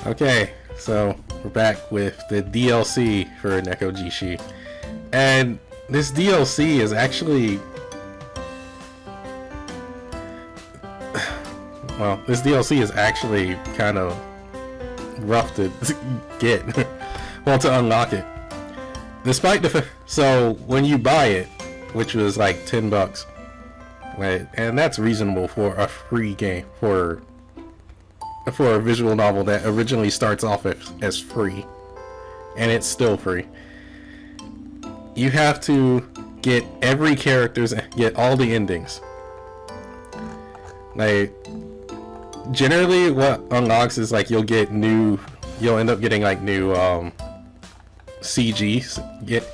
Okay, so we're back with the DLC for Nekojishi, and this DLC is actually, well, this DLC is actually kind of rough to get, well, to unlock it. Despite the so when you buy it, which was like $10, right, and that's reasonable for a free game, for a visual novel that originally starts off as free, and it's still free. You have to get every character's, get all the endings. Like, generally what unlocks is like you'll end up getting like new CGs,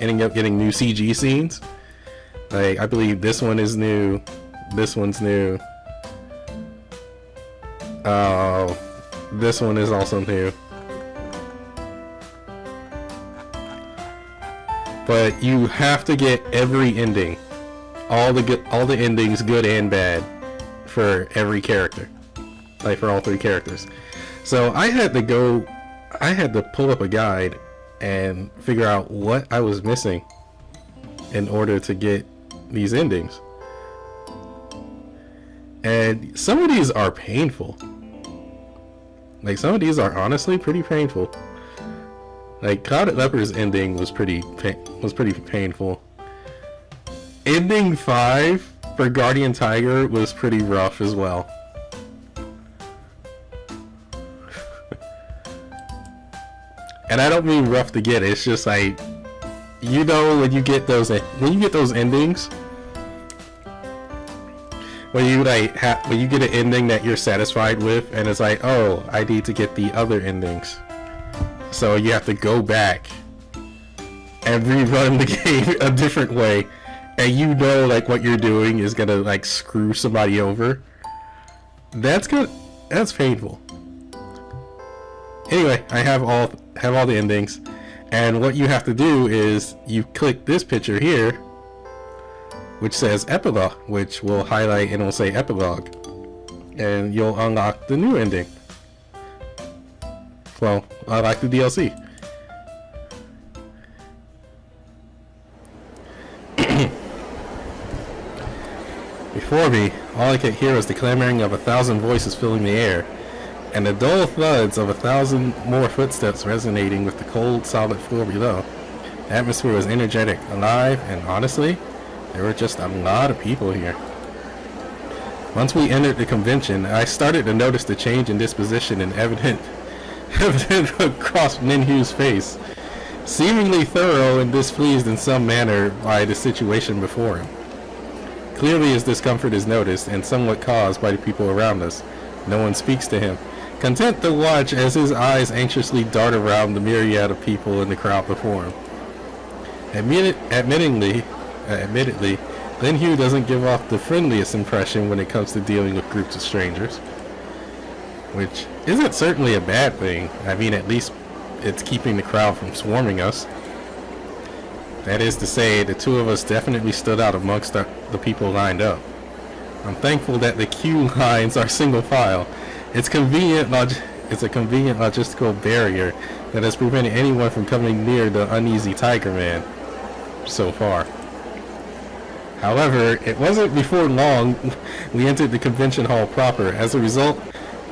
ending up getting new CG scenes. Like, I believe this one is new, this one's new. This one is also new. But you have to get every ending, all the endings, good and bad, for every character, like for all 3 characters. So I had to pull up a guide and figure out what I was missing in order to get these endings. And some of these are painful. Like, some of these are honestly pretty painful. Like, Clouded Leopard's ending was pretty painful. Ending 5 for Guardian Tiger was pretty rough as well. And I don't mean rough to get, it's just like, you know, when you get those endings, when you get an ending that you're satisfied with, and it's like, oh, I need to get the other endings, so you have to go back and rerun the game a different way, and you know, like, what you're doing is gonna like screw somebody over. That's painful. Anyway, I have all the endings, and what you have to do is you click this picture here, which says epilogue, which will highlight and will say epilogue, and you'll unlock the new ending. Well, unlock the DLC. Before me, all I could hear was the clamoring of 1,000 voices filling the air, and the dull thuds of 1,000 more footsteps resonating with the cold, solid floor below. The atmosphere was energetic, alive, and honestly, there were just a lot of people here. Once we entered the convention, I started to notice the change in disposition and evident across Lin Hu's face, seemingly thorough and displeased in some manner by the situation before him. Clearly his discomfort is noticed and somewhat caused by the people around us. No one speaks to him, content to watch as his eyes anxiously dart around the myriad of people in the crowd before him. Admittedly, Lin Hu doesn't give off the friendliest impression when it comes to dealing with groups of strangers. Which isn't certainly a bad thing. I mean, at least it's keeping the crowd from swarming us. That is to say, the 2 of us definitely stood out amongst the people lined up. I'm thankful that the queue lines are single file. It's a convenient logistical barrier that has prevented anyone from coming near the uneasy Tiger Man so far. However, it wasn't before long we entered the convention hall proper. As a result,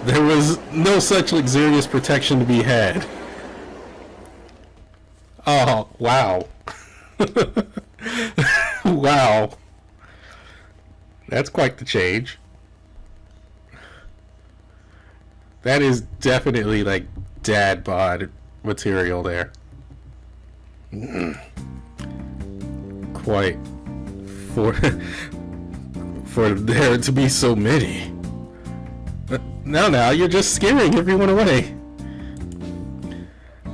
there was no such luxurious protection to be had. Oh, wow. Wow. That's quite the change. That is definitely like Dad Bod material there. Quite for there to be so many. Now you're just scaring everyone away.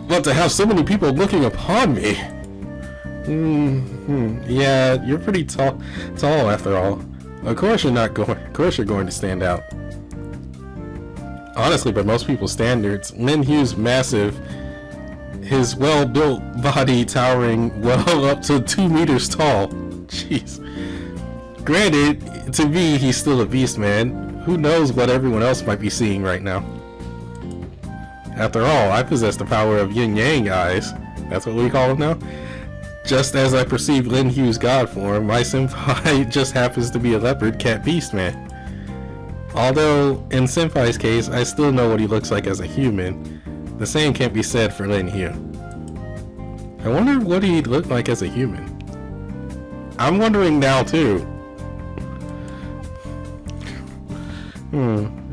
But to have so many people looking upon me. Yeah, you're pretty tall after all. Of course you're going to stand out. Honestly, by most people's standards, Lin Hu's massive, his well-built body towering well up to 2 meters tall. Jeez. Granted, to me, he's still a beast, man. Who knows what everyone else might be seeing right now. After all, I possess the power of yin-yang eyes. That's what we call them now. Just as I perceive Lin Hu's god form, my senpai just happens to be a leopard cat beast man. Although, in Senpai's case, I still know what he looks like as a human. The same can't be said for Lin Hu. I wonder what he'd look like as a human. I'm wondering now too.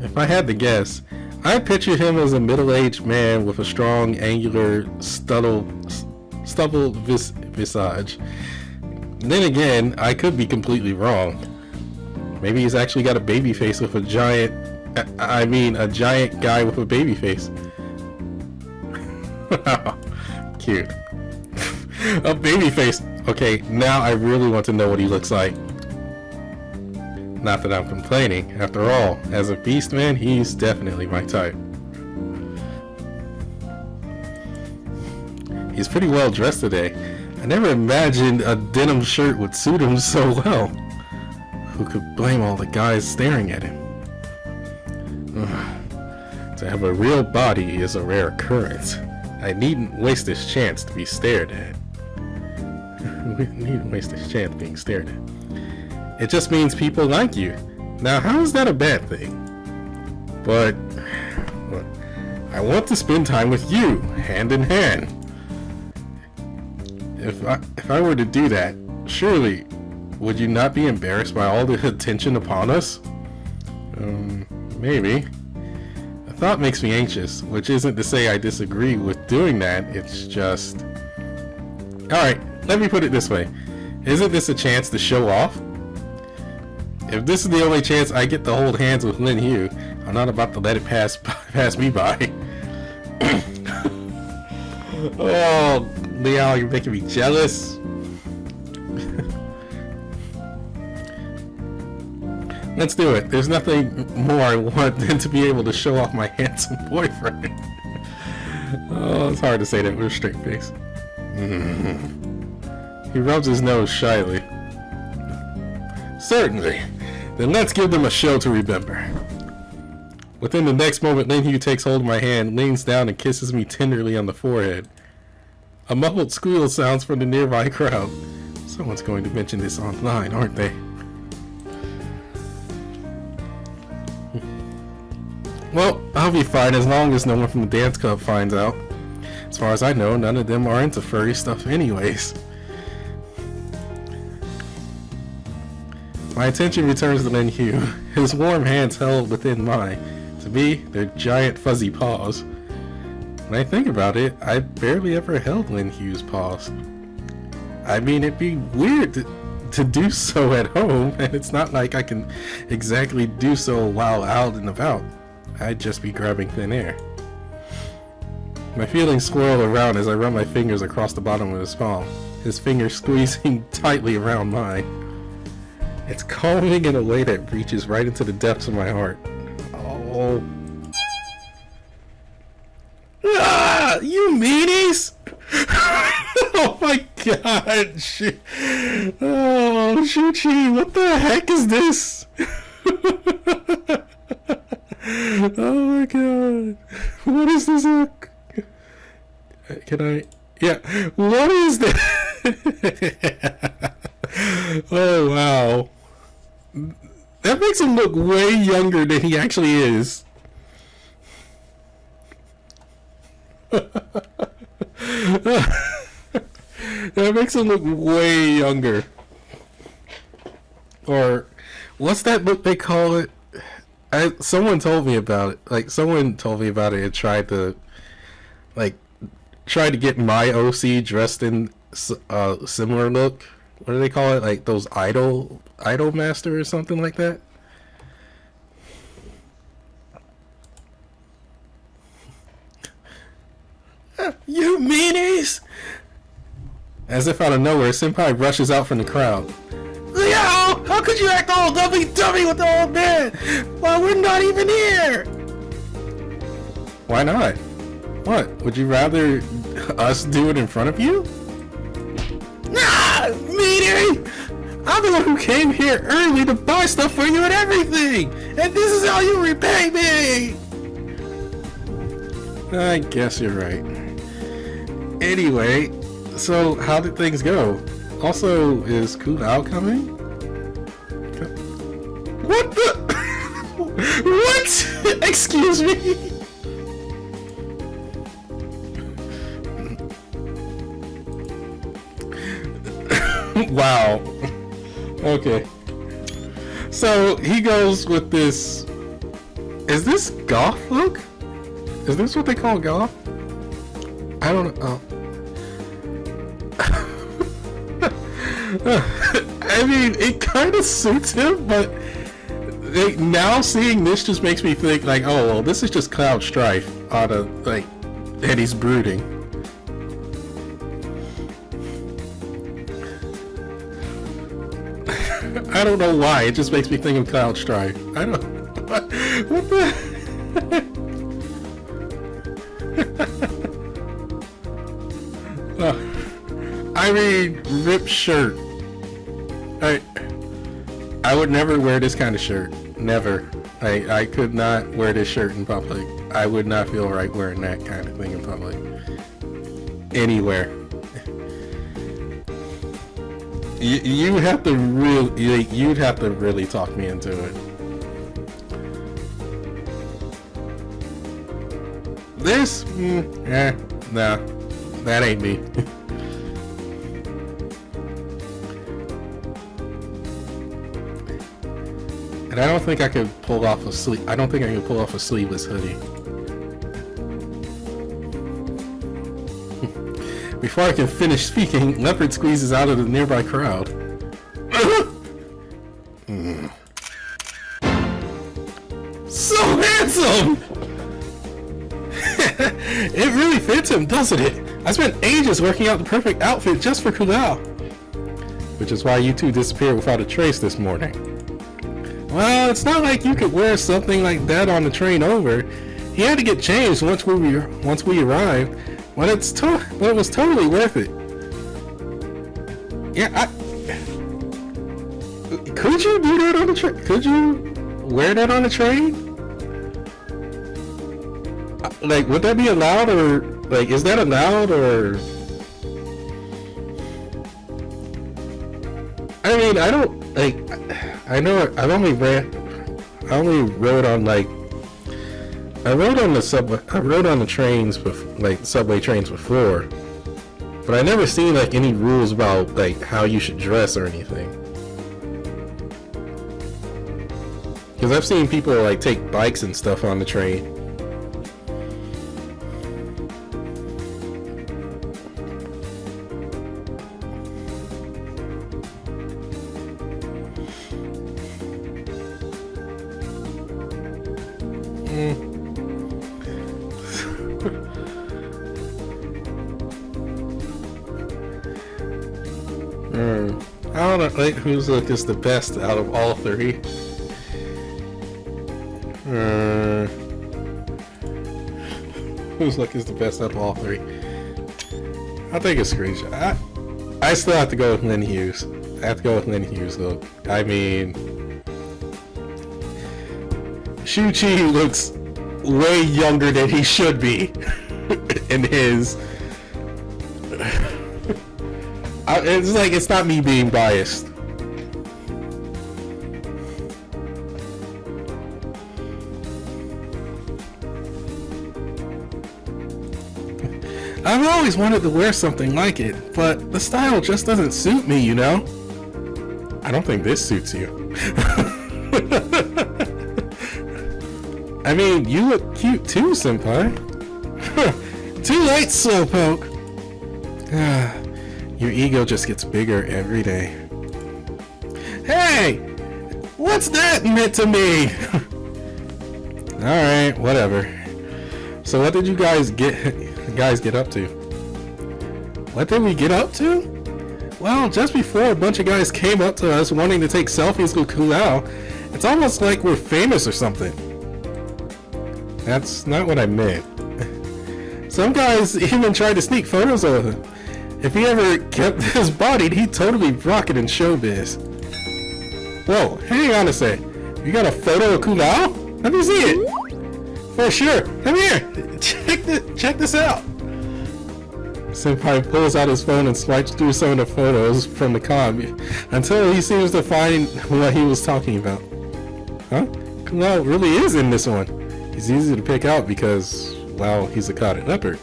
If I had to guess, I picture him as a middle-aged man with a strong, angular, stubbled visage. Then again, I could be completely wrong. Maybe he's actually got a baby face with a giant... a giant guy with a baby face. Cute. A baby face. Okay, now I really want to know what he looks like. Not that I'm complaining. After all, as a beast man, he's definitely my type. He's pretty well dressed today. I never imagined a denim shirt would suit him so well. Who could blame all the guys staring at him? To have a real body is a rare occurrence. I needn't waste this chance to be stared at. We needn't waste this chance being stared at. It just means people like you. Now, how is that a bad thing? But I want to spend time with you, hand in hand. If I were to do that, surely would you not be embarrassed by all the attention upon us? Maybe. The thought makes me anxious, which isn't to say I disagree with doing that, it's just... Alright, let me put it this way. Isn't this a chance to show off? If this is the only chance I get to hold hands with Lin Hu, I'm not about to let it pass me by. Oh, Liao, you're making me jealous. Let's do it. There's nothing more I want than to be able to show off my handsome boyfriend. Oh, it's hard to say that with a straight face. He rubs his nose shyly. Certainly. Then let's give them a show to remember. Within the next moment, Lin Hu takes hold of my hand, leans down, and kisses me tenderly on the forehead. A muffled squeal sounds from the nearby crowd. Someone's going to mention this online, aren't they? Well, I'll be fine as long as no one from the dance club finds out. As far as I know, none of them are into furry stuff anyways. My attention returns to Lin Hu, his warm hands held within mine. To me, they're giant fuzzy paws. When I think about it, I barely ever held Lin Hu's paws. I mean, it'd be weird to do so at home, and it's not like I can exactly do so while out and about. I'd just be grabbing thin air. My feelings swirl around as I run my fingers across the bottom of his palm, his fingers squeezing tightly around mine. It's calming in a way that reaches right into the depths of my heart. Oh. Ah, you meanies! Oh my god! Oh, Shuchi, what the heck is this? Oh my god. What is this look? Can I? Yeah. What is this? Oh wow. That makes him look way younger than he actually is. That makes him look way younger. Or what's that book they call it? Someone told me about it. Like someone told me about it and tried to get my OC dressed in similar look. What do they call it? Like those idol master or something like that. You meanies! As if out of nowhere, Senpai rushes out from the crowd. Leo! How could you act all dummy with the old man? Well, we're not even here! Why not? What? Would you rather us do it in front of you? Nah! Meanie! I'm the one who came here early to buy stuff for you and everything! And this is how you repay me! I guess you're right. Anyway, so how did things go? Also, is Kulao coming? What the? What? Excuse me? Wow. Okay. So he goes with this. Is this goth look? Is this what they call goth? I don't know. I mean, it kind of suits him, but now seeing this just makes me think like, oh well, this is just Cloud Strife out of like, and he's brooding. I don't know why. It just makes me think of Cloud Strife. I don't. What the? I mean, ripped shirt. I would never wear this kind of shirt. Never. I could not wear this shirt in public. I would not feel right wearing that kind of thing in public. Anywhere. You have to really, you'd have to really talk me into it. This? Nah, that ain't me. And I don't think I could pull off a sleeve. I don't think I can pull off a sleeveless hoodie. Before I can finish speaking, Leopard squeezes out of the nearby crowd. So handsome! It really fits him, doesn't it? I spent ages working out the perfect outfit just for Kulao. Which is why you two disappeared without a trace this morning. Well, it's not like you could wear something like that on the train over. He had to get changed once we arrived. But it was totally worth it. Yeah, could you do that on the train? Could you wear that on the train? Like, would that be allowed, or like, is that allowed, or? I mean, I don't like. I know I only rode on like. I rode on the subway. I rode on the trains, like subway trains before, but I never seen like any rules about like how you should dress or anything. Because I've seen people like take bikes and stuff on the train. I don't know, like, whose look is the best out of all three? Whose look is the best out of all three? I'll take a screenshot. I still have to go with Lin Hu's. I have to go with Lin Hu's look. I mean, Shu-Chi looks way younger than he should be in his. It's like, it's not me being biased. I've always wanted to wear something like it, but the style just doesn't suit me, you know? I don't think this suits you. I mean, you look cute too, senpai. Too late, slowpoke. Your ego just gets bigger every day. Hey! What's that meant to me? Alright, whatever. So what did you guys get up to? What did we get up to? Well, just before a bunch of guys came up to us wanting to take selfies with Kulao, it's almost like we're famous or something. That's not what I meant. Some guys even tried to sneak photos of him. If he ever kept his body, he'd totally rock it in showbiz. Whoa, hang on a sec. You got a photo of Kulao? Let me see it. For sure. Come here. Check this out. Senpai pulls out his phone and swipes through some of the photos from the con until he seems to find what he was talking about. Huh? Well, really is in this one. He's easy to pick out because, well, he's a clouded leopard.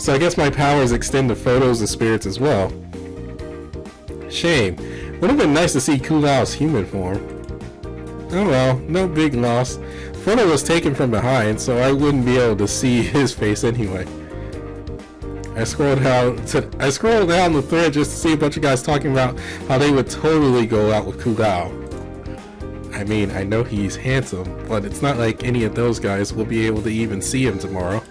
So I guess my powers extend to photos of spirits as well. Shame. Would have been nice to see Kulao's human form. Oh well, no big loss. Photo was taken from behind, so I wouldn't be able to see his face anyway. I scrolled down the thread just to see a bunch of guys talking about how they would totally go out with Kulao. I mean, I know he's handsome, but it's not like any of those guys will be able to even see him tomorrow.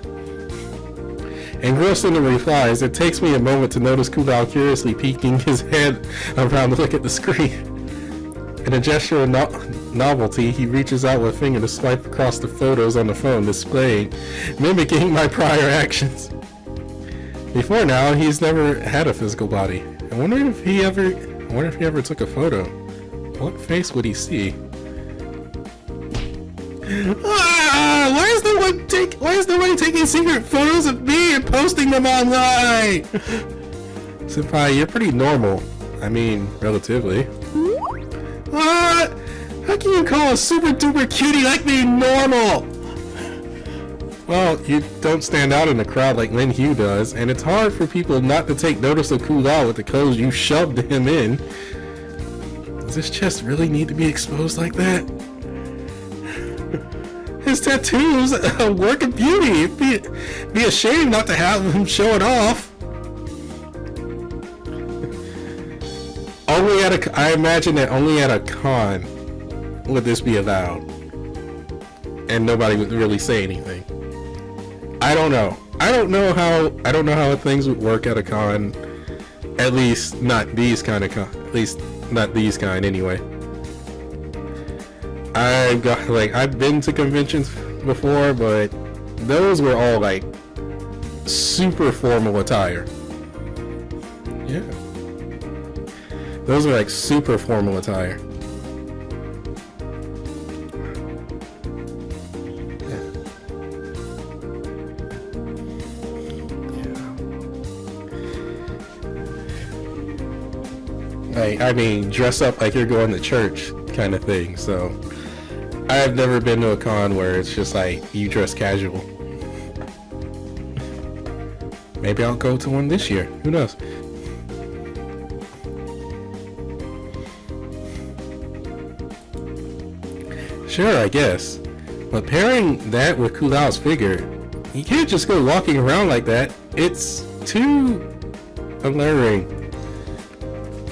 Engrossed in the replies, it takes me a moment to notice Kulao curiously peeking his head around to look at the screen. In a gesture of novelty, he reaches out with a finger to swipe across the photos on the phone displaying, mimicking my prior actions. Before now, he's never had a physical body. I wonder if he ever took a photo. What face would he see? Why is nobody taking secret photos of me and posting them online? Senpai, you're pretty normal. I mean, relatively. What? How can you call a super duper cutie like me normal? Well, you don't stand out in the crowd like Lin Hu does, and it's hard for people not to take notice of Kulao with the clothes you shoved him in. Does this chest really need to be exposed like that? His tattoo's a work of beauty. It'd be a shame not to have him show it off. I imagine that only at a con would this be allowed, and nobody would really say anything. I don't know. I don't know how things would work at a con. At least not these kind of con. At least not these kind anyway. I've been to conventions before, but those were all like super formal attire. Yeah. Those are like super formal attire. I mean, dress up like you're going to church kind of thing. So I've never been to a con where it's just like you dress casual. Maybe I'll go to one this year. Who knows? Sure, I guess. But pairing that with Kulao's figure, you can't just go walking around like that. It's too alluring.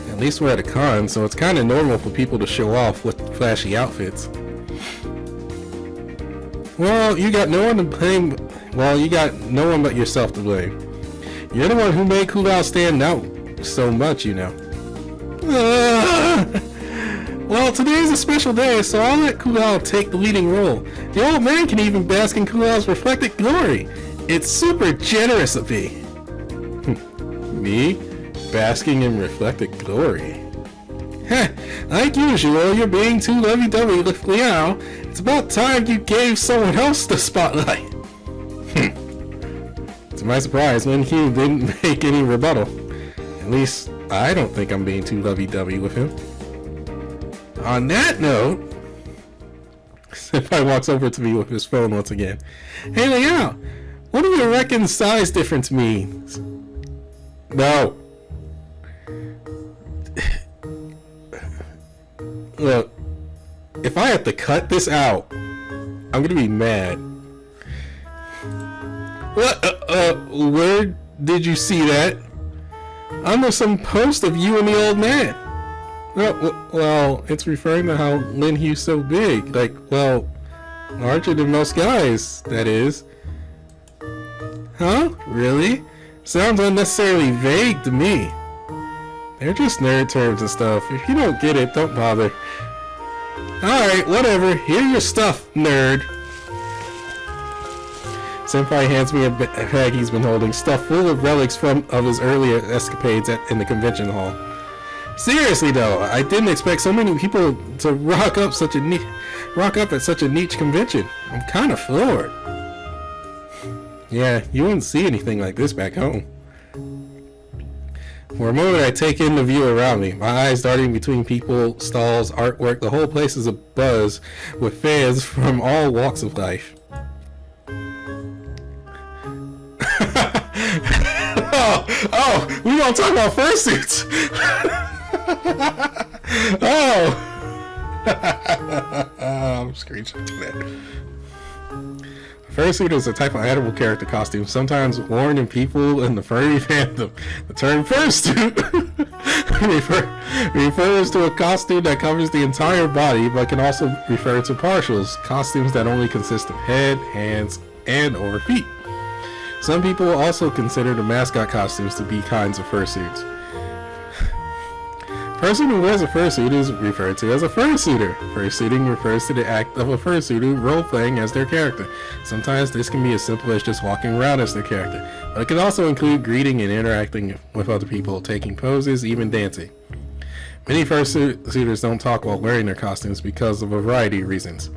At least we're at a con, so it's kind of normal for people to show off with flashy outfits. Well, you got no one to blame. Well, you got no one but yourself to blame. You're the one who made Kulao stand out so much, you know. Well, today's a special day, so I'll let Kulao take the leading role. The old man can even bask in Kulao's reflected glory. It's super generous of me. Me? Basking in reflected glory? Heh, like usual, you're being too lovey-dovey with Liao. It's about time you gave someone else the spotlight. To my surprise, Lin Hu didn't make any rebuttal. At least, I don't think I'm being too lovey-dovey with him. On that note, Senpai walks over to me with his phone once again. Hey Liao, what do you reckon size difference means? No. Look, if I have to cut this out, I'm gonna be mad. What? Where did you see that? Under some post of you and the old man. Well, it's referring to how Lin Hu's so big. Like, well, larger than most guys, that is. Huh? Really? Sounds unnecessarily vague to me. They're just nerd terms and stuff. If you don't get it, don't bother. Alright, whatever. Here's your stuff, nerd. Senpai hands me a bag he's been holding, stuffed full of relics of his earlier escapades in the convention hall. Seriously though, I didn't expect so many people to rock up such a rock up at such a niche convention. I'm kind of floored. Yeah, you wouldn't see anything like this back home. For a moment, I take in the view around me, my eyes darting between people, stalls, artwork. The whole place is abuzz with fans from all walks of life. oh, we gonna talk about fursuits. Oh. I'm screenshotting that. Fursuit is a type of animal character costume, sometimes worn in people in the furry fandom. The term fursuit refers to a costume that covers the entire body, but can also refer to partials, costumes that only consist of head, hands, and or feet. Some people also consider the mascot costumes to be kinds of fursuits. A person who wears a fursuit is referred to as a fursuiter. Fursuiting refers to the act of a fursuiter role-playing as their character. Sometimes this can be as simple as just walking around as their character, but it can also include greeting and interacting with other people, taking poses, even dancing. Many fursuiters don't talk while wearing their costumes because of a variety of reasons.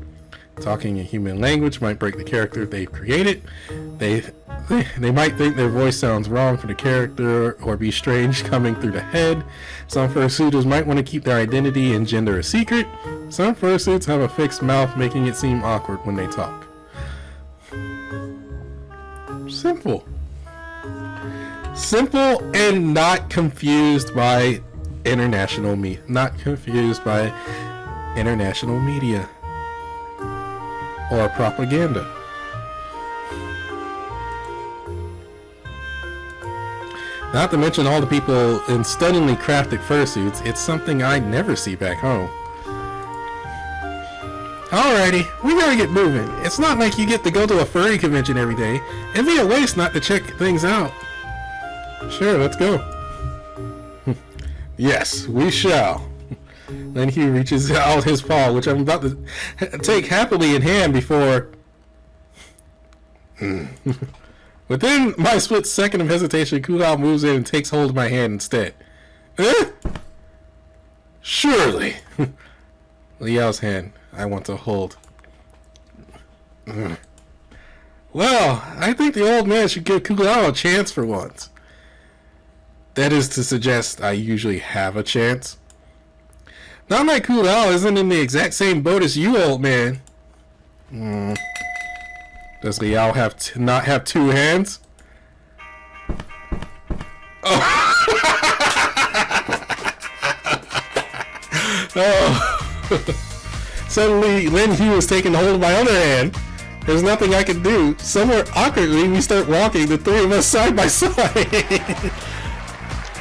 Talking in human language might break the character they've created. They might think their voice sounds wrong for the character or be strange coming through the head. Some fursuiters might want to keep their identity and gender a secret. Some fursuits have a fixed mouth, making it seem awkward when they talk. Simple. Simple and not confused by international media. Or propaganda. Not to mention all the people in stunningly crafted fursuits, it's something I never see back home. Alrighty, we gotta get moving. It's not like you get to go to a furry convention every day. It'd be a waste not to check things out. Sure, let's go. Yes, we shall. Then he reaches out his paw, which I'm about to take happily in hand before... Within my split second of hesitation, Kulao moves in and takes hold of my hand instead. Surely. Liao's hand I want to hold. Well, I think the old man should give Kulao a chance for once. That is to suggest I usually have a chance. Not like Kulao isn't in the exact same boat as you, old man. Does Liao have not have two hands? Oh. Oh. Suddenly, Lin Hu is taking hold of my other hand. There's nothing I can do. Somewhere awkwardly, we start walking, the three of us side by side.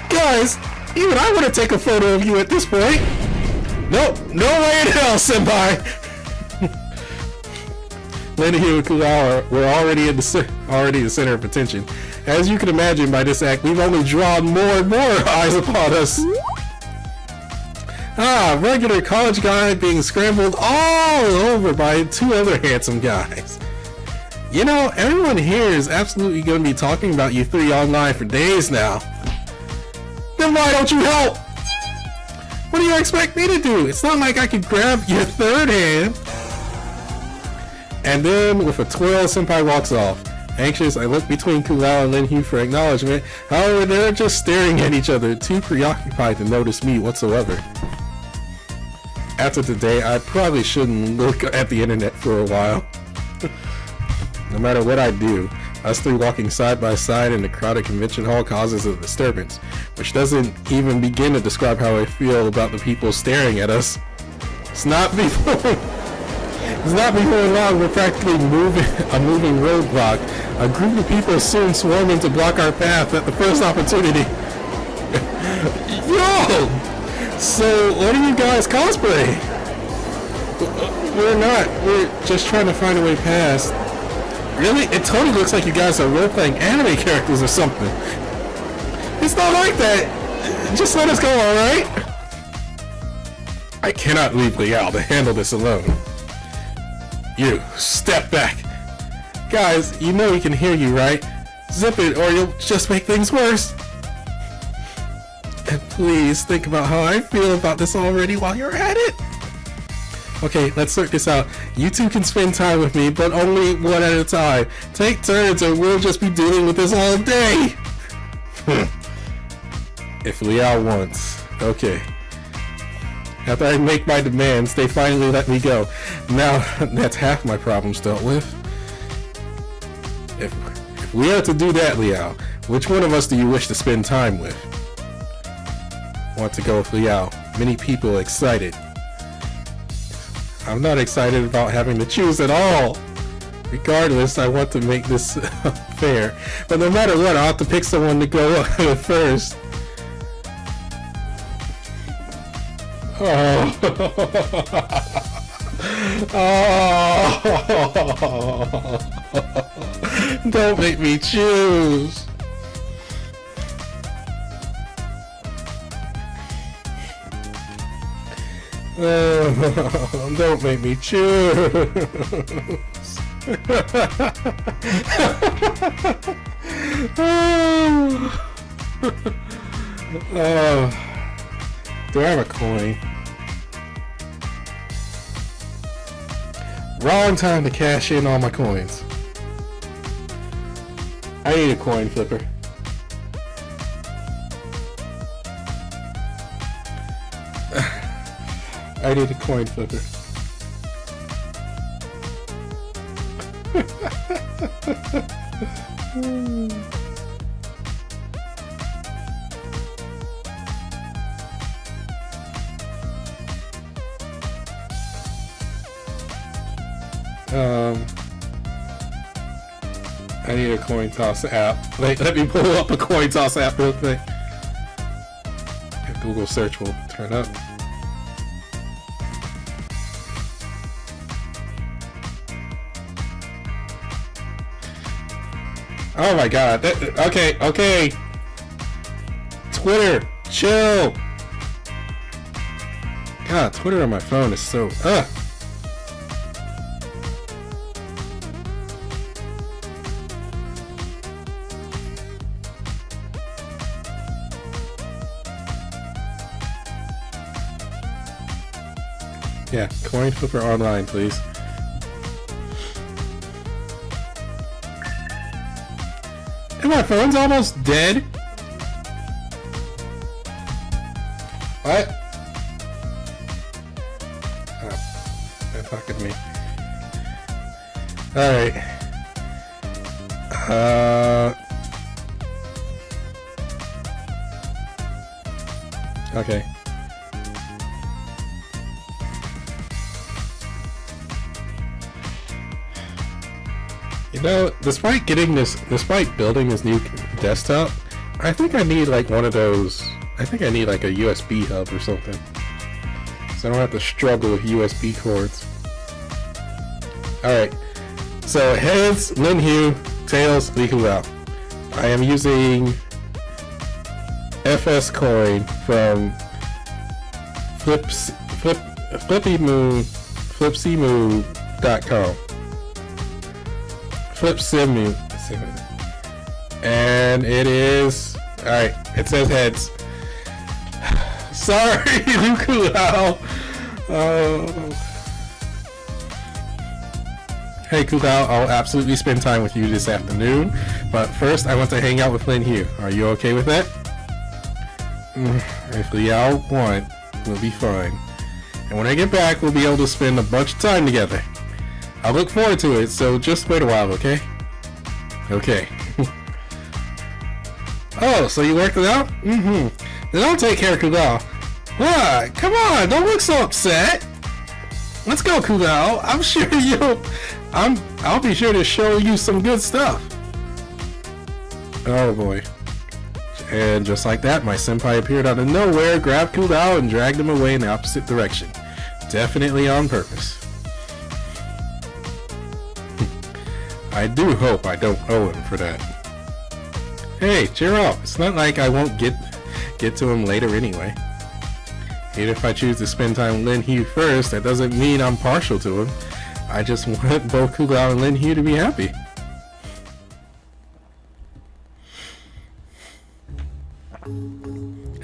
Guys, even I want to take a photo of you at this point. Nope, no way in hell, senpai. Lin Hu and Kulao were already the center of attention. As you can imagine by this act, we've only drawn more and more eyes upon us. Regular college guy being scrambled all over by two other handsome guys. You know, everyone here is absolutely going to be talking about you three online for days now. Then why don't you help? What do you expect me to do? It's not like I can grab your third hand. And then, with a twirl, senpai walks off. Anxious, I look between Kulao and Lin Hu for acknowledgement. However, they're just staring at each other, too preoccupied to notice me whatsoever. After today, I probably shouldn't look at the internet for a while. No matter what I do, us three walking side by side in the crowded convention hall causes a disturbance, which doesn't even begin to describe how I feel about the people staring at us. It's not before long we're practically a moving roadblock. A group of people soon swarming to block our path at the first opportunity. Yo! So, what are you guys cosplaying? We're not. We're just trying to find a way past. Really? It totally looks like you guys are role-playing anime characters or something. It's not like that. Just let us go, alright? I cannot leave Liao to handle this alone. You, step back. Guys, you know he can hear you, right? Zip it or you'll just make things worse. And please think about how I feel about this already while you're at it. Okay, let's sort this out. You two can spend time with me, but only one at a time. Take turns or we'll just be dealing with this all day. If Liao wants. Okay. After I make my demands, they finally let me go. Now, that's half my problems dealt with. If we are to do that, Liao, which one of us do you wish to spend time with? Want to go with Liao. Many people are excited. I'm not excited about having to choose at all. Regardless, I want to make this fair. But no matter what, I'll have to pick someone to go with first. Oh. Oh. Don't make me choose. Don't make me choose. Do I have a coin? Wrong time to cash in all my coins. I need a coin flipper. I need a coin flipper. I need a coin toss app. Let me pull up a coin toss app real quick. Google search will turn up. Oh my god. Okay. Twitter, chill. God, Twitter on my phone is so Yeah, coin flipper online, please. And my phone's almost dead. What? Oh, that fucking me. Alright. Okay. You know, despite building this new desktop, I think I need like one of those. I think I need like a USB hub or something, so I don't have to struggle with USB cords. Alright, so heads, Lin Hu, tails, Li Hu out. I am using FS coin from flipsimoo.com. Flipsimoo. And it is... Alright, it says heads. Sorry, Kulau. Hey Kulau, I'll absolutely spend time with you this afternoon, but first I want to hang out with Lin Hu. Are you okay with that? If Liao want, we'll be fine. And when I get back, we'll be able to spend a bunch of time together. I look forward to it, so just wait a while, okay? Okay. Oh, so you worked it out? Mm-hmm. Then I'll take care of Kulau. What? Come on, don't look so upset. Let's go, Kulau. I'm sure I'll be sure to show you some good stuff. Oh boy. And just like that, my senpai appeared out of nowhere, grabbed Kulau, and dragged him away in the opposite direction. Definitely on purpose. I do hope I don't owe him for that. Hey, cheer up. It's not like I won't get to him later anyway. Even if I choose to spend time with Lin Hu first, that doesn't mean I'm partial to him. I just want both Kulau and Lin Hu to be happy.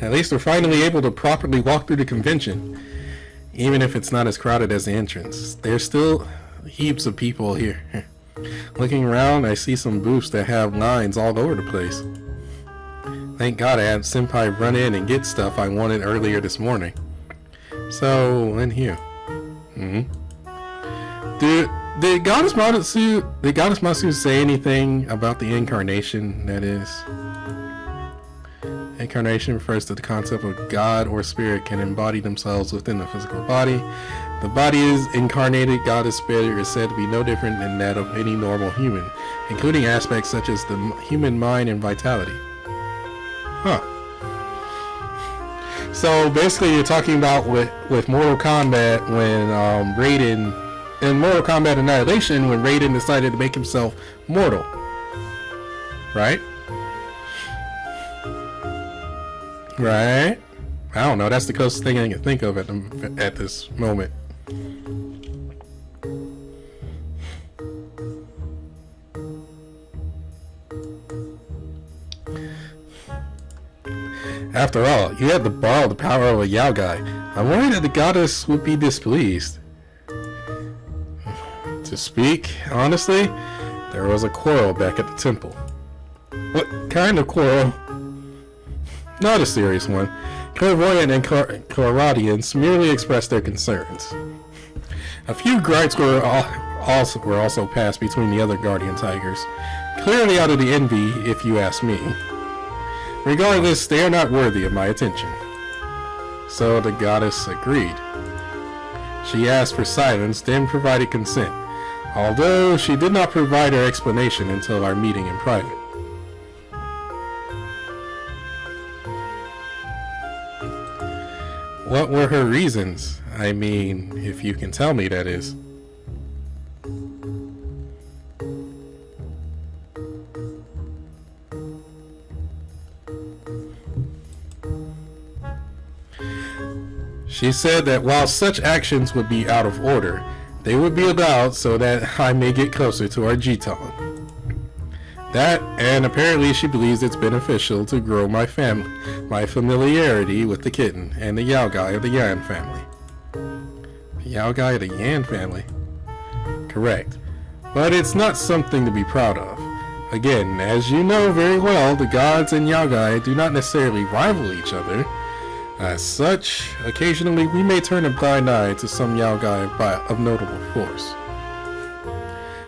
At least we're finally able to properly walk through the convention. Even if it's not as crowded as the entrance, there's still heaps of people here. Looking around, I see some booths that have lines all over the place. Thank God I had Senpai run in and get stuff I wanted earlier this morning. So, Lin Hu. Did Goddess Matsu say anything about the incarnation, that is? Incarnation refers to the concept of God or spirit can embody themselves within the physical body. The body is incarnated. Goddess spirit is said to be no different than that of any normal human, including aspects such as the human mind and vitality. Huh. So basically you're talking about with Mortal Kombat when Raiden, in Mortal Kombat Annihilation, when Raiden decided to make himself mortal. Right? Right? I don't know. That's the closest thing I can think of at this moment. After all, you had to borrow the power of a Yao guy. I'm worried that the goddess would be displeased. To speak honestly, there was a quarrel back at the temple. What kind of quarrel? Not a serious one. Clairvoyant and Clairaudience merely expressed their concerns. A few gripes were also passed between the other guardian tigers, clearly out of the envy, if you ask me. Regardless, they are not worthy of my attention. So the goddess agreed. She asked for silence, then provided consent, although she did not provide her explanation until our meeting in private. What were her reasons? I mean, if you can tell me, that is. She said that while such actions would be out of order, they would be allowed so that I may get closer to our Jitan. That, and apparently she believes it's beneficial to grow my familiarity with the kitten and the Yao guy of the Yan family. The Yao guy of the Yan family? Correct. But it's not something to be proud of. Again, as you know very well, the gods and Yao guy do not necessarily rival each other. As such, occasionally we may turn a blind eye to some Yao guy of notable force.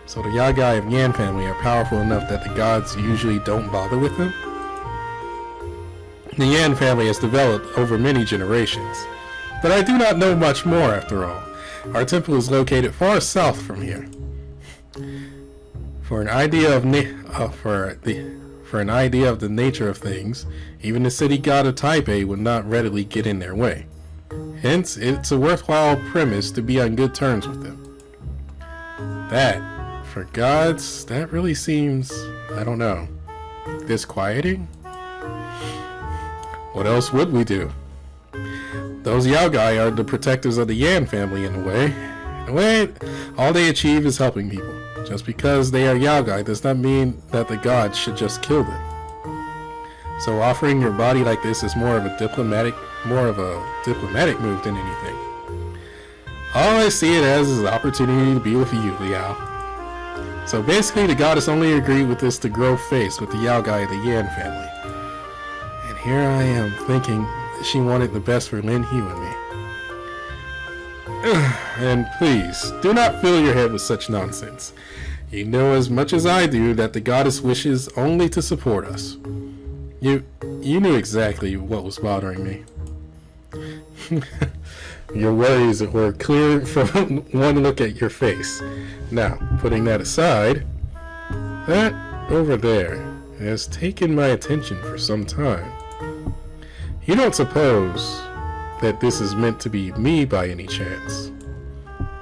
So the Yao guy of Yan family are powerful enough that the gods usually don't bother with them? The Yan family has developed over many generations, but I do not know much more after all. Our temple is located far south from here. For an idea of the nature of things, even the city god of Taipei would not readily get in their way. Hence, it's a worthwhile premise to be on good terms with them. That, for gods, that really seems, I don't know, disquieting? What else would we do? Those Yao guy are the protectors of the Yan family in a way. In a way, all they achieve is helping people. Just because they are Yao guy does not mean that the gods should just kill them. So offering your body like this is more of a diplomatic move than anything. All I see it as is an opportunity to be with you, Liao. So basically the goddess only agreed with this to grow face with the Yao guy of the Yan family. And here I am thinking that she wanted the best for Lin Hu and me. And please, do not fill your head with such nonsense. You know as much as I do that the goddess wishes only to support us. You knew exactly what was bothering me. Your worries were clear from one look at your face. Now, putting that aside, that over there has taken my attention for some time. You don't suppose that this is meant to be me by any chance?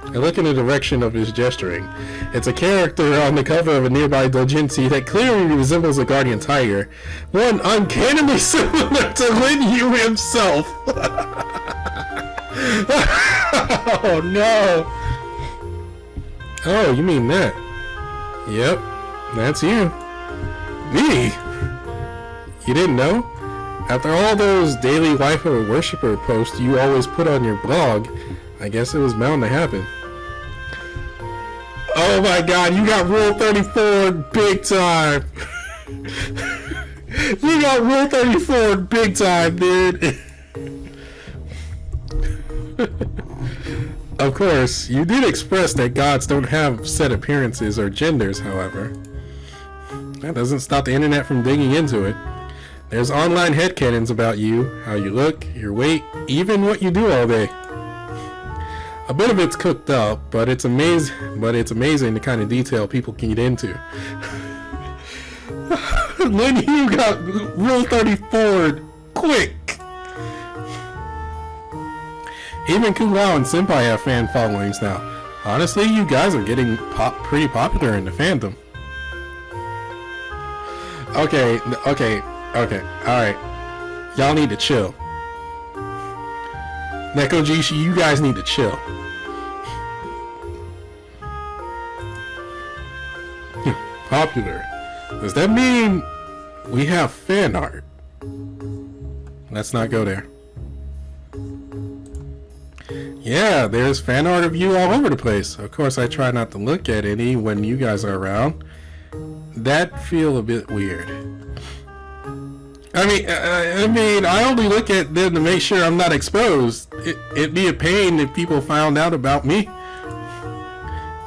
I look in the direction of his gesturing. It's a character on the cover of a nearby doujinshi that clearly resembles a guardian tiger, one uncannily similar to Lin Hu himself. Oh no! Oh, you mean that? Yep, that's you. Me? You didn't know? After all those daily wife or worshiper posts you always put on your blog, I guess it was bound to happen. Oh my god, you got Rule 34 big time! You got Rule 34 big time, dude! Of course, you did express that gods don't have set appearances or genders, however. That doesn't stop the internet from digging into it. There's online headcanons about you, how you look, your weight, even what you do all day. A bit of it's cooked up, but it's amazing the kind of detail people can get into. Lin Hu got Rule 34 quick! Even Kulao and Senpai have fan followings now. Honestly, you guys are getting pretty popular in the fandom. Okay, alright. Y'all need to chill. Nekojishi, you guys need to chill. Popular. Does that mean we have fan art? Let's not go there. Yeah, there's fan art of you all over the place. Of course, I try not to look at any when you guys are around. That feel a bit weird. I mean, I only look at them to make sure I'm not exposed. It'd be a pain if people found out about me.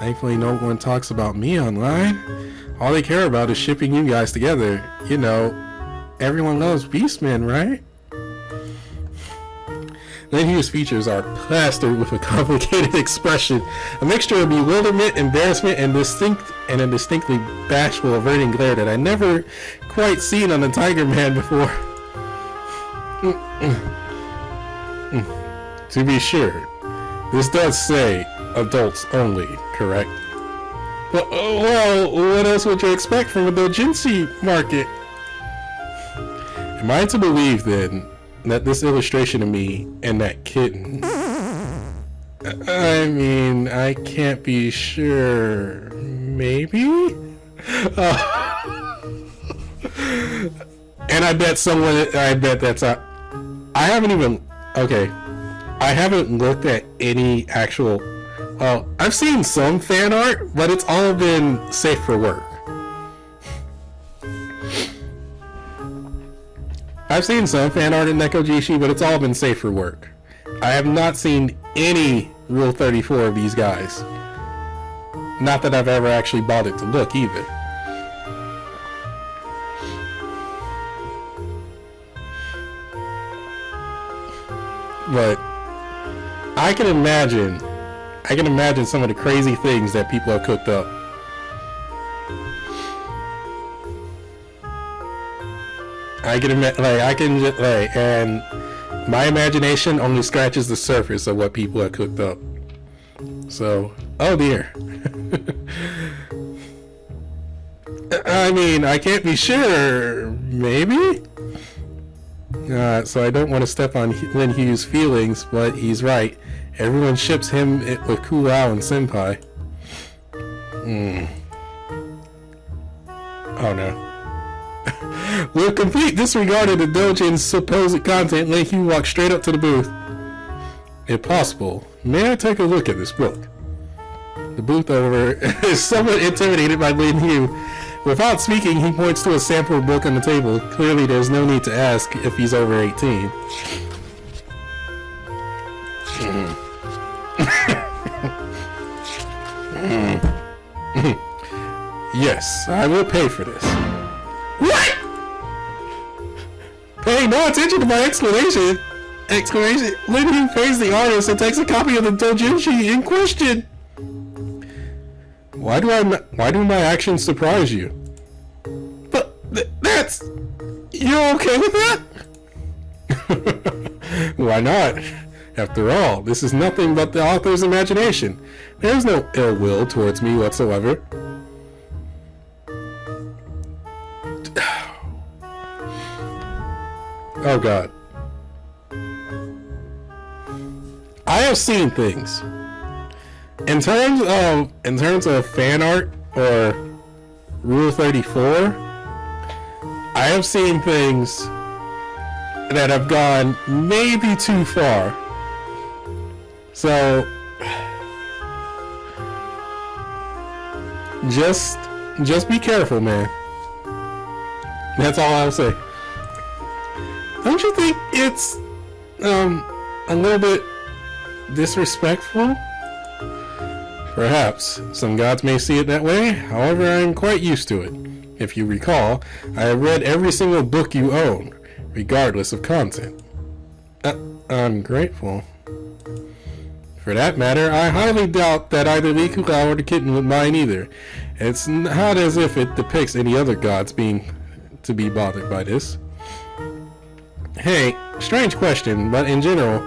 Thankfully, no one talks about me online. All they care about is shipping you guys together. You know, everyone loves Beastmen, right? Lin Hu's features are plastered with a complicated expression, a mixture of bewilderment, embarrassment, and a distinctly bashful, averting glare that I never quite seen on a Tiger Man before. To be sure, this does say adults only, correct? Well, what else would you expect from a doujinshi market? Am I to believe then that this illustration of me and that kitten, I mean, I can't be sure, maybe? And I bet that's I haven't looked at any actual, I've seen some fan art, but it's all been safe for work. I've seen some fan art in Nekojishi, but it's all been safe for work. I have not seen any Rule 34 of these guys. Not that I've ever actually bothered to look either. But I can imagine some of the crazy things that people have cooked up. And my imagination only scratches the surface of what people have cooked up. So, oh dear. I mean, I can't be sure. Maybe? So I don't want to step on Lin Hu's feelings, but he's right. Everyone ships him with Kulao and Senpai. Oh no. With complete disregard of the doujin's supposed content, Lin Hu walked straight up to the booth. If possible, may I take a look at this book? The booth owner is somewhat intimidated by Lin Hu. Without speaking, he points to a sample book on the table. Clearly, there's no need to ask if he's over 18. Yes, I will pay for this. What? Pay no attention to my exclamation! Lin Hu pays the artist and takes a copy of the doujinshi in question. Why do my actions surprise you? But that's... You're okay with that? Why not? After all, this is nothing but the author's imagination. There's no ill will towards me whatsoever. Oh god. I have seen things. In terms of fan art or Rule 34, I have seen things that have gone maybe too far. So just be careful, man. That's all I'll say. Don't you think it's a little bit disrespectful? Perhaps some gods may see it that way. However, I am quite used to it. If you recall, I have read every single book you own, regardless of content. Ungrateful. For that matter, I highly doubt that either Li Kulao or the kitten would mind either. It's not as if it depicts any other gods being to be bothered by this. Hey, strange question, but in general,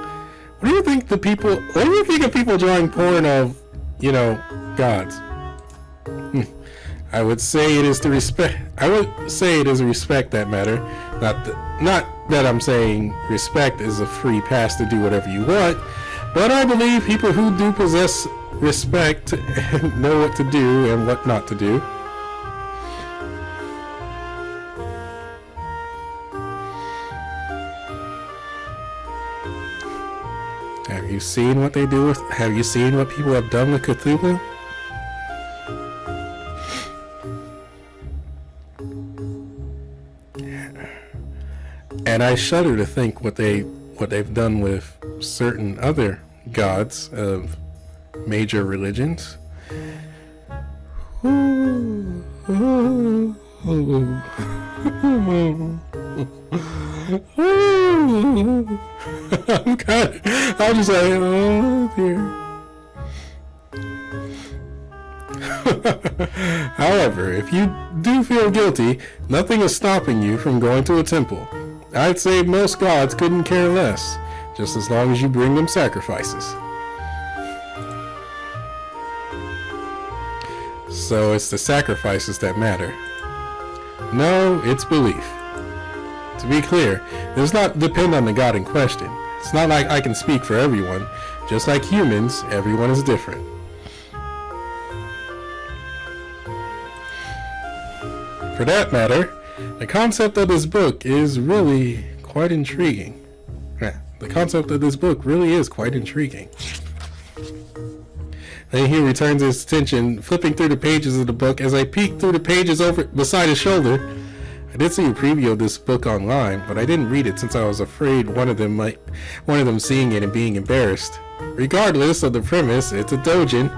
what do you think of people drawing porn of, you know, gods? I would say it is a respect that matter. Not that I'm saying respect is a free pass to do whatever you want, but I believe people who do possess respect know what to do and what not to do. Have you seen what people have done with Cthulhu? And I shudder to think what they've done with certain other gods of major religions. I'm just like, oh dear. However, if you do feel guilty, nothing is stopping you from going to a temple. I'd say most gods couldn't care less, just as long as you bring them sacrifices. So it's the sacrifices that matter. No, it's belief. To be clear, it does not depend on the god in question. It's not like I can speak for everyone. Just like humans, everyone is different. For that matter, the concept of this book is really quite intriguing. The concept of this book really is quite intriguing. Then he returns his attention, flipping through the pages of the book. As I peek through the pages over beside his shoulder, I did see a preview of this book online, but I didn't read it since I was afraid one of them seeing it and being embarrassed. Regardless of the premise, it's a doujin,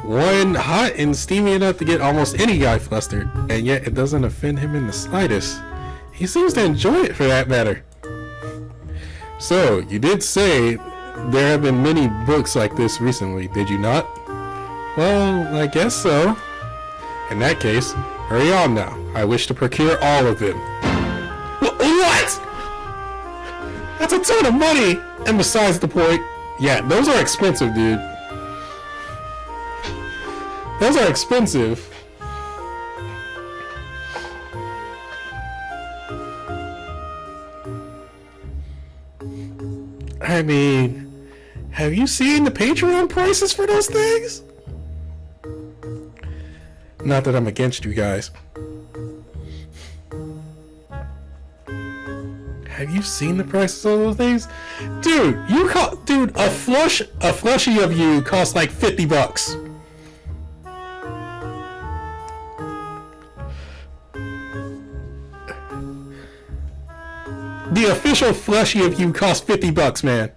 one hot and steamy enough to get almost any guy flustered, and yet it doesn't offend him in the slightest. He seems to enjoy it for that matter. So, you did say there have been many books like this recently, did you not? Well, I guess so. In that case, hurry on now. I wish to procure all of them. What? That's a ton of money! And besides the point, yeah, those are expensive, dude. Those are expensive. I mean, have you seen the Patreon prices for those things? Not that I'm against you guys. Have you seen the prices of those things? Dude, a flushie of you costs like $50. The official flushie of you costs $50, man.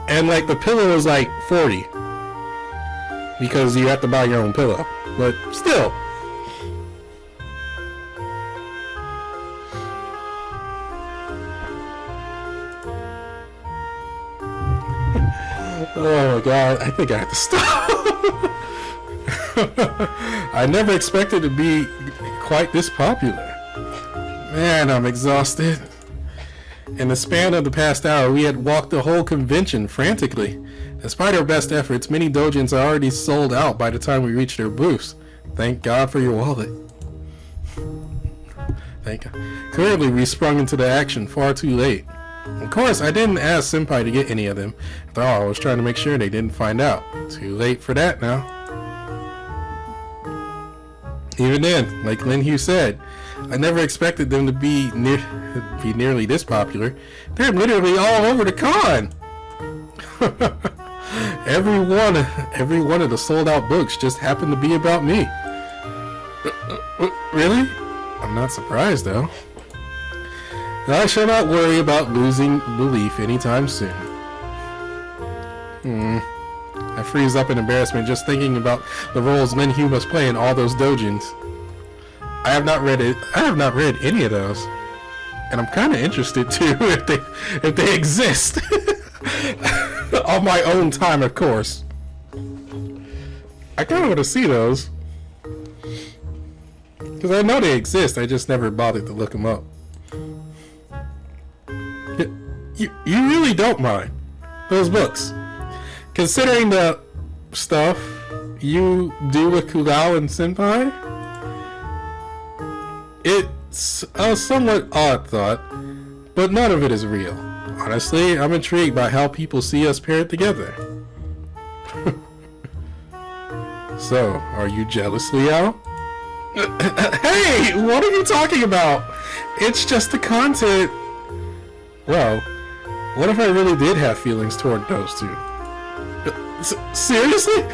And like the pillow is like $40. Because you have to buy your own pillow. But still. Oh my god, I think I have to stop. I never expected to be quite this popular. Man, I'm exhausted. In the span of the past hour, we had walked the whole convention frantically. Despite our best efforts, many doujins are already sold out by the time we reach their booths. Thank God for your wallet. Thank God. Clearly, we sprung into the action far too late. Of course, I didn't ask Senpai to get any of them. After all, I was trying to make sure they didn't find out. Too late for that now. Even then, like Lin Hu said, I never expected them to be nearly this popular. They're literally all over the con. every one of the sold out books just happened to be about me. Really? I'm not surprised though. I shall not worry about losing belief anytime soon. I freeze up in embarrassment just thinking about the roles Lin Hu must play in all those doujins. I have not read any of those, and I'm kind of interested too if they exist. On my own time, of course. I kind of want to see those because I know they exist. I just never bothered to look them up. You really don't mind those books, considering the stuff you do with Kulao and Senpai? It's a somewhat odd thought, but none of it is real. Honestly, I'm intrigued by how people see us paired together. So, are you jealous, Liao? Hey, what are you talking about? It's just the content. Well, what if I really did have feelings toward those two? Seriously?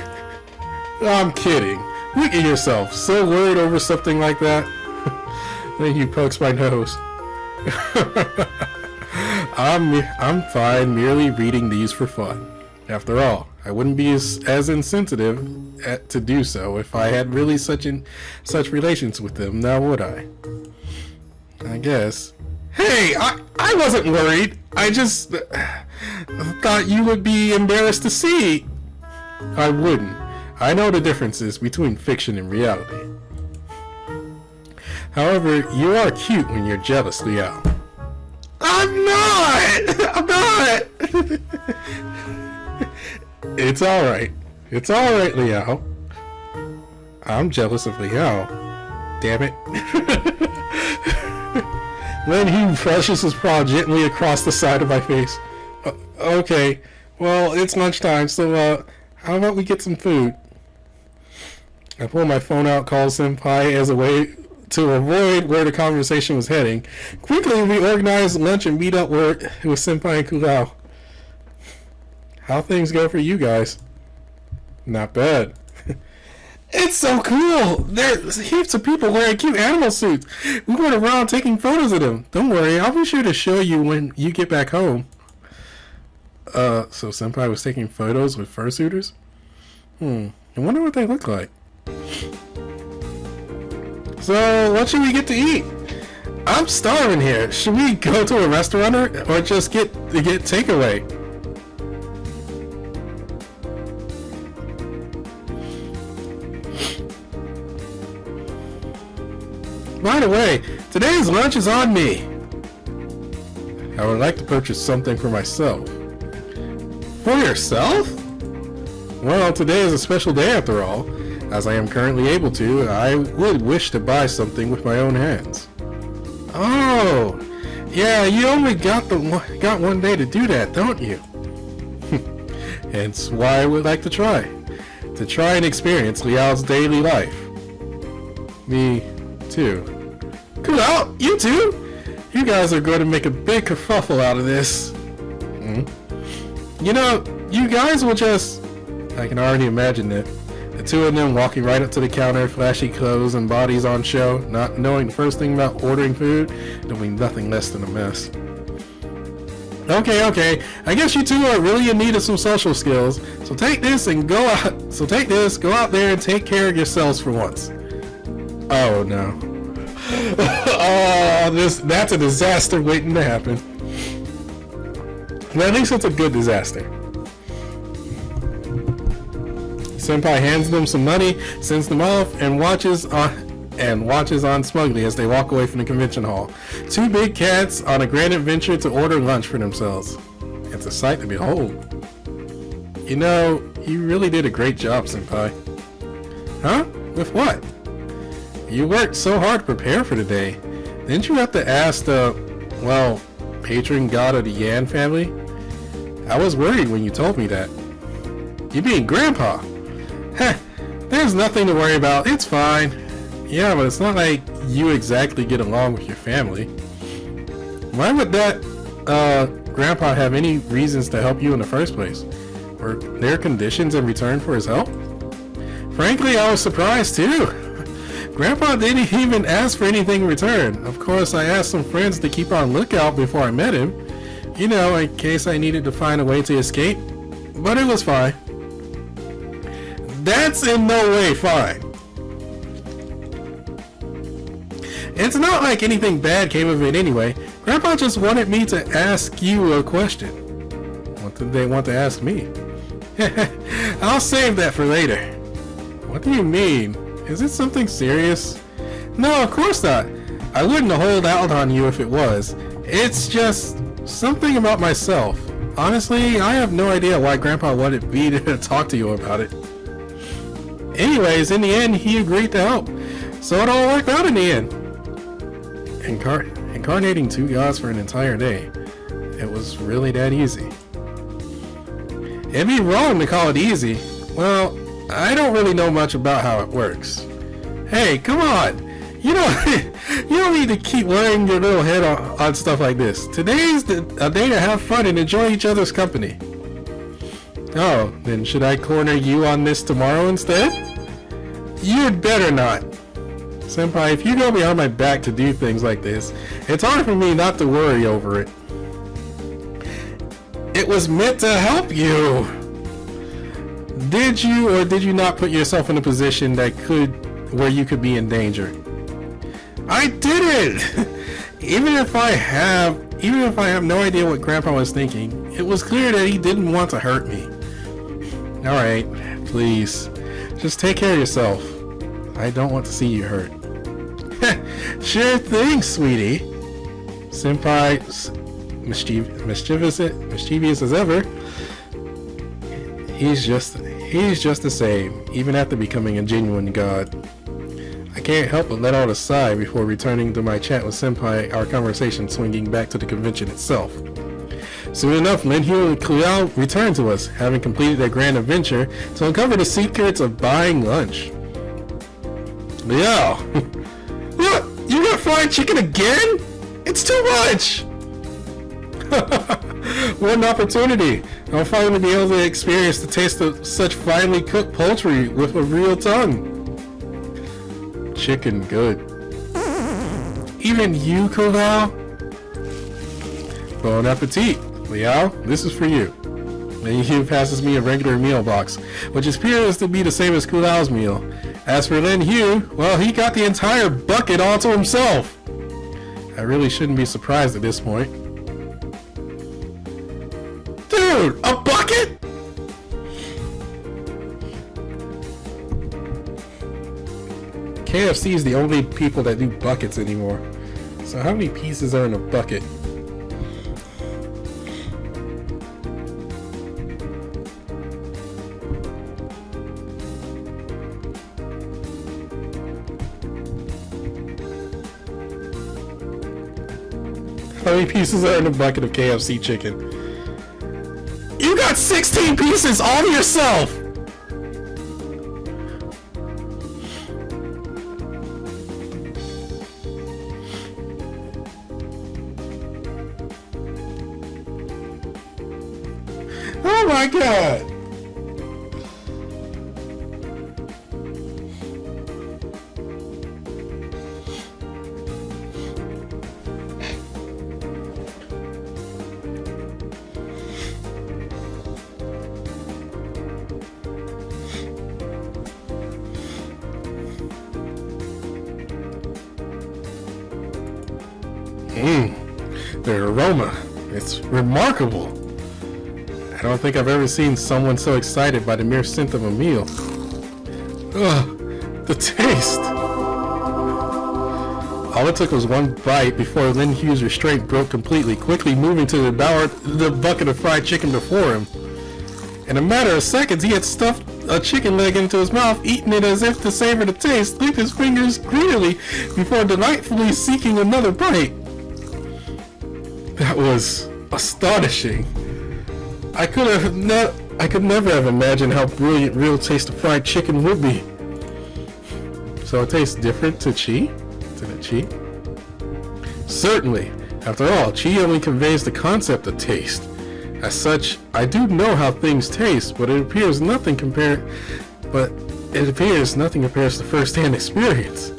I'm kidding. Look at yourself, so worried over something like that. Then he pokes my nose. I'm fine, merely reading these for fun. After all, I wouldn't be as insensitive to do so if I had really such relations with them, now would I? I guess. Hey, I wasn't worried. I just thought you would be embarrassed to see. I wouldn't. I know the differences between fiction and reality. However, you are cute when you're jealous, Liao. I'm not! It's alright. It's alright, Liao. I'm jealous of Liao. Damn it. Then he brushes his paw gently across the side of my face. Okay, well, it's lunchtime, so how about we get some food? I pull my phone out, call Senpai as a way to avoid where the conversation was heading. Quickly, we organize lunch and meet up with Senpai and Kulao. How things go for you guys? Not bad. It's so cool! There's heaps of people wearing cute animal suits. We went around taking photos of them. Don't worry, I'll be sure to show you when you get back home. So Senpai was taking photos with fursuiters? I wonder what they look like. So, what should we get to eat? I'm starving here. Should we go to a restaurant or just get takeaway? By the way, today's lunch is on me. I would like to purchase something for myself. For yourself? Well, today is a special day after all. As I am currently able to, I would wish to buy something with my own hands. Oh, yeah, you only got one day to do that, don't you? Hence why I would like to try and experience Liao's daily life. Me too. Cool, you too? You guys are going to make a big kerfuffle out of this. You know, you guys will just... I can already imagine it. The two of them walking right up to the counter, flashy clothes and bodies on show, not knowing the first thing about ordering food, doing nothing less than a mess. Okay, I guess you two are really in need of some social skills, so take this, go out there and take care of yourselves for once. Oh no. That's a disaster waiting to happen. Well, at least it's a good disaster. Senpai hands them some money, sends them off, and watches on smugly as they walk away from the convention hall. Two big cats on a grand adventure to order lunch for themselves. It's a sight to behold. You know, you really did a great job, Senpai. Huh? With what? You worked so hard to prepare for today. Didn't you have to ask the, patron god of the Yan family? I was worried when you told me that. You being Grandpa? Heh, there's nothing to worry about. It's fine. Yeah, but it's not like you exactly get along with your family. Why would that, Grandpa have any reasons to help you in the first place? Were there conditions in return for his help? Frankly, I was surprised too. Grandpa didn't even ask for anything in return. Of course, I asked some friends to keep on lookout before I met him. You know, in case I needed to find a way to escape. But it was fine. That's in no way fine. It's not like anything bad came of it anyway. Grandpa just wanted me to ask you a question. What did they want to ask me? I'll save that for later. What do you mean? Is it something serious? No, of course not. I wouldn't hold out on you if it was. It's just something about myself. Honestly, I have no idea why Grandpa wanted me to talk to you about it. Anyways, in the end, he agreed to help. So it all worked out in the end. Incarnating two gods for an entire day. It was really that easy. It'd be wrong to call it easy. Well, I don't really know much about how it works. Hey, come on! You don't need to keep worrying your little head on stuff like this. Today's a day to have fun and enjoy each other's company. Oh, then should I corner you on this tomorrow instead? You'd better not. Senpai, if you go behind my back to do things like this, it's hard for me not to worry over it. It was meant to help you. Did you or did you not put yourself in a position where you could be in danger? I didn't. Even if I have no idea what Grandpa was thinking, it was clear that he didn't want to hurt me. All right, please, just take care of yourself. I don't want to see you hurt. Sure thing, sweetie. Senpai, mischievous as ever. He's just the same, even after becoming a genuine god. I can't help but let out a sigh before returning to my chat with Senpai, our conversation swinging back to the convention itself. Soon enough, Lin Hu and Liao returned to us, having completed their grand adventure to uncover the secrets of buying lunch. Liao! What? You got fried chicken again? It's too much! What an opportunity! I'll finally be able to experience the taste of such finely cooked poultry with a real tongue. Chicken good. Even you, Liao? Bon appetit! Liao, this is for you. Lin Hu passes me a regular meal box, which appears to be the same as Liao's meal. As for Lin Hu, well, he got the entire bucket all to himself. I really shouldn't be surprised at this point. Dude, a bucket? KFC is the only people that do buckets anymore. So how many pieces are in a bucket? How many pieces are in a bucket of KFC chicken? You got 16 pieces all to yourself! Oh my god! The aroma, it's remarkable. I don't think I've ever seen someone so excited by the mere scent of a meal. Ugh, the taste! All it took was one bite before Lin Hu's restraint broke completely, quickly moving to devour the bucket of fried chicken before him. In a matter of seconds, he had stuffed a chicken leg into his mouth, eating it as if to savor the taste, licked his fingers greedily before delightfully seeking another bite. That was astonishing. I could never have imagined how brilliant real taste of fried chicken would be. So it tastes different to Chi? To the Chi? Certainly. After all, Chi only conveys the concept of taste. As such, I do know how things taste, but it appears nothing compares to first-hand experience.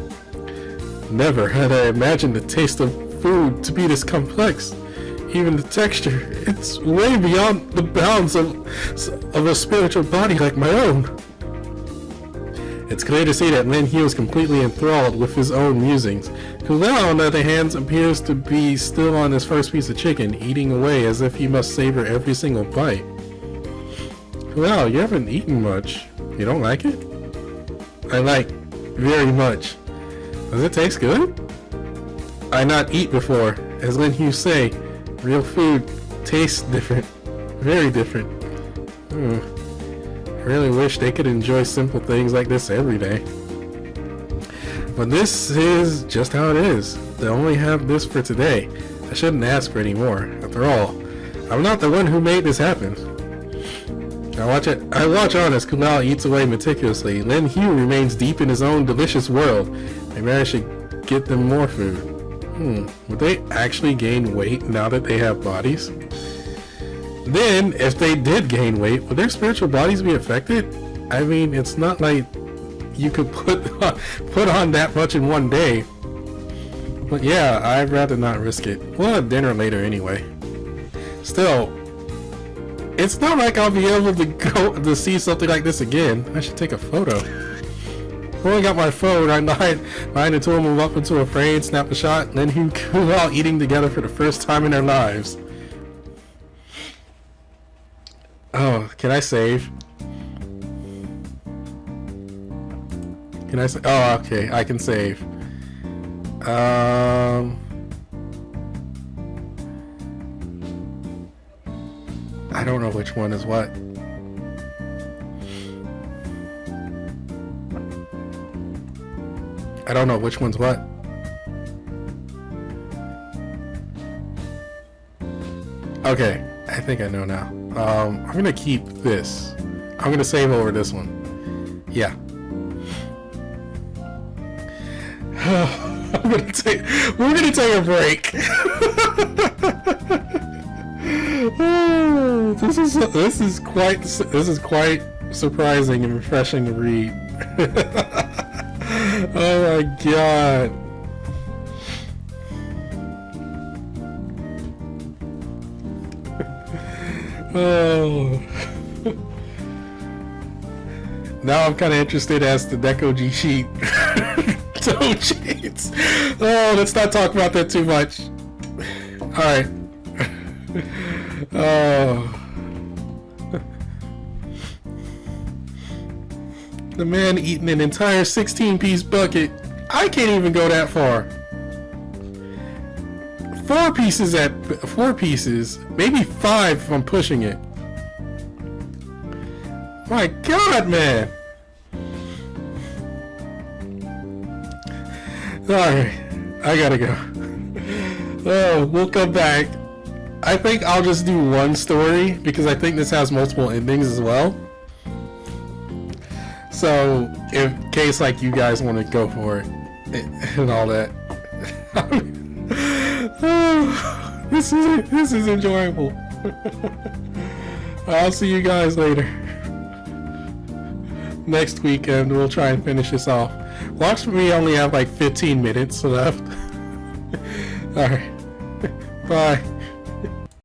Never had I imagined the taste of food to be this complex. Even the texture, it's way beyond the bounds of a spiritual body like my own. It's clear to see that Lin Hu is completely enthralled with his own musings. Kulao, on the other hand, appears to be still on his first piece of chicken, eating away as if he must savor every single bite. Kulao, you haven't eaten much. You don't like it? I like very much. Does it taste good? I not eat before. As Lin Hu say, real food tastes different. Very different. I really wish they could enjoy simple things like this every day. But this is just how it is. They only have this for today. I shouldn't ask for any more. After all, I'm not the one who made this happen. I watch on as Kunal eats away meticulously. Lin Hu remains deep in his own delicious world. Maybe I should get them more food. Would they actually gain weight now that they have bodies? Then, if they did gain weight, would their spiritual bodies be affected? I mean, it's not like you could put on that much in one day. But yeah, I'd rather not risk it. We'll have dinner later anyway. Still, it's not like I'll be able to go to see something like this again. I should take a photo. I only got my phone. I behind the two of them up into a frame, snap a shot, and then Hu Kulao eating together for the first time in their lives. Oh, can I save? Can I say? Oh, okay, I can save. I don't know which one is what. I don't know which one's what. Okay, I think I know now. I'm gonna keep this. I'm gonna save over this one. Yeah. We're gonna take a break. This is quite surprising and refreshing to read. Oh my god. Oh. Now I'm kind of interested as to Nekojishi toe chains. Oh, let's not talk about that too much. Alright. Oh. The man eating an entire 16-piece bucket. I can't even go that far. 4 pieces, maybe 5 if I'm pushing it. My god, man. Alright, I gotta go. Oh, we'll come back. I think I'll just do one story because I think this has multiple endings as well. So, in case like you guys want to go for it and all that. Oh, this is enjoyable. I'll see you guys later. Next weekend we'll try and finish this off. Watch me only have like 15 minutes left. Alright. Bye.